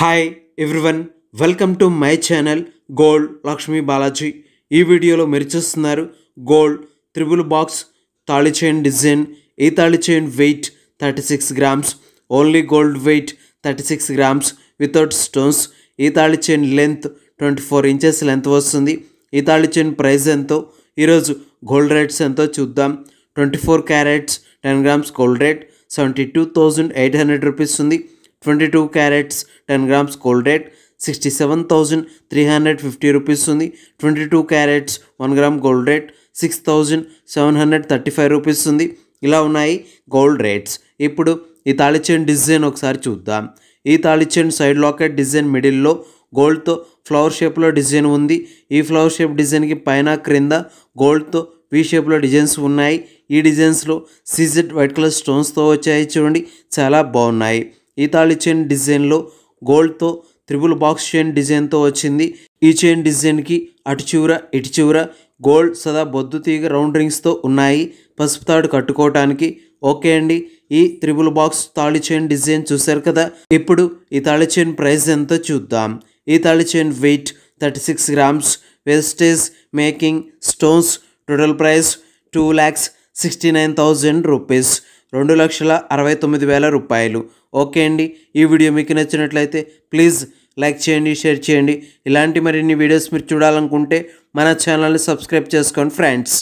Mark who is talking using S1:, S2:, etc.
S1: Hi everyone, welcome to my channel gold Lakshmi Balaji. ఈ వీడియోలో మీరు చూస్తున్నారు గోల్డ్ త్రిబుల్ బాక్స్ తాళి చైన్ డిజైన్. ఈ తాళి chain weight 36 grams, only gold weight 36 grams without stones. ఈ తాళి చైన్ లెంత్ 24 ఇంచెస్ లెంత్ వస్తుంది. ఈ తాళి చైన్ ప్రైస్ ఎంతో, ఈరోజు గోల్డ్ రేట్స్ ఎంతో చూద్దాం. 24 carats 10 grams gold rate 72,800 rupees ఉంది. 22 carats 10 grams gold rate 67,350 rupees ఉంది. 22 carats 1 gram gold rate 6,735 rupees ఉంది. ఇలా ఉన్నాయి గోల్డ్ రేట్స్. ఇప్పుడు ఈ తాళి చైన్ డిజైన్ ఒకసారి చూద్దాం. ఈ తాళి చైన్ సైడ్ లాకెట్ డిజైన్ మిడిల్లో గోల్డ్తో ఫ్లవర్ షేప్లో డిజైన్ ఉంది. ఈ ఫ్లవర్ షేప్ డిజైన్కి పైన క్రింద గోల్డ్తో వీ షేప్లో డిజైన్స్ ఉన్నాయి. ఈ డిజైన్స్లో సీజెడ్ వైట్ కలర్ స్టోన్స్తో వచ్చాయి, చూడండి చాలా బాగున్నాయి. ఈ తాళి చైన్ డిజైన్లో గోల్డ్తో త్రిబుల్ బాక్స్ చైన్ డిజైన్తో వచ్చింది. ఈ చైన్ డిజైన్కి అటు చివర ఇటు చివర గోల్డ్ సదా బొద్దు తీగ రౌండ్ రింగ్స్తో ఉన్నాయి, పసుపు తాడు కట్టుకోవటానికి. ఓకే అండి, ఈ త్రిబుల్ బాక్స్ తాళి చైన్ డిజైన్ చూశారు కదా. ఇప్పుడు ఈ తాళి చైన్ ప్రైస్ ఎంతో చూద్దాం. ఈ తాళి chain weight 36 grams, wastage making stones, total price 2,69,000 rupees, 2,69,000 రూపాయలు. ఓకే అండి, ఈ వీడియో మీకు నచ్చినట్లయితే ప్లీజ్ లైక్ చేయండి, షేర్ చేయండి. ఇలాంటి మరిన్ని వీడియోస్ మీరు చూడాలనుకుంటే మన ఛానల్ని సబ్స్క్రైబ్ చేసుకోండి ఫ్రెండ్స్.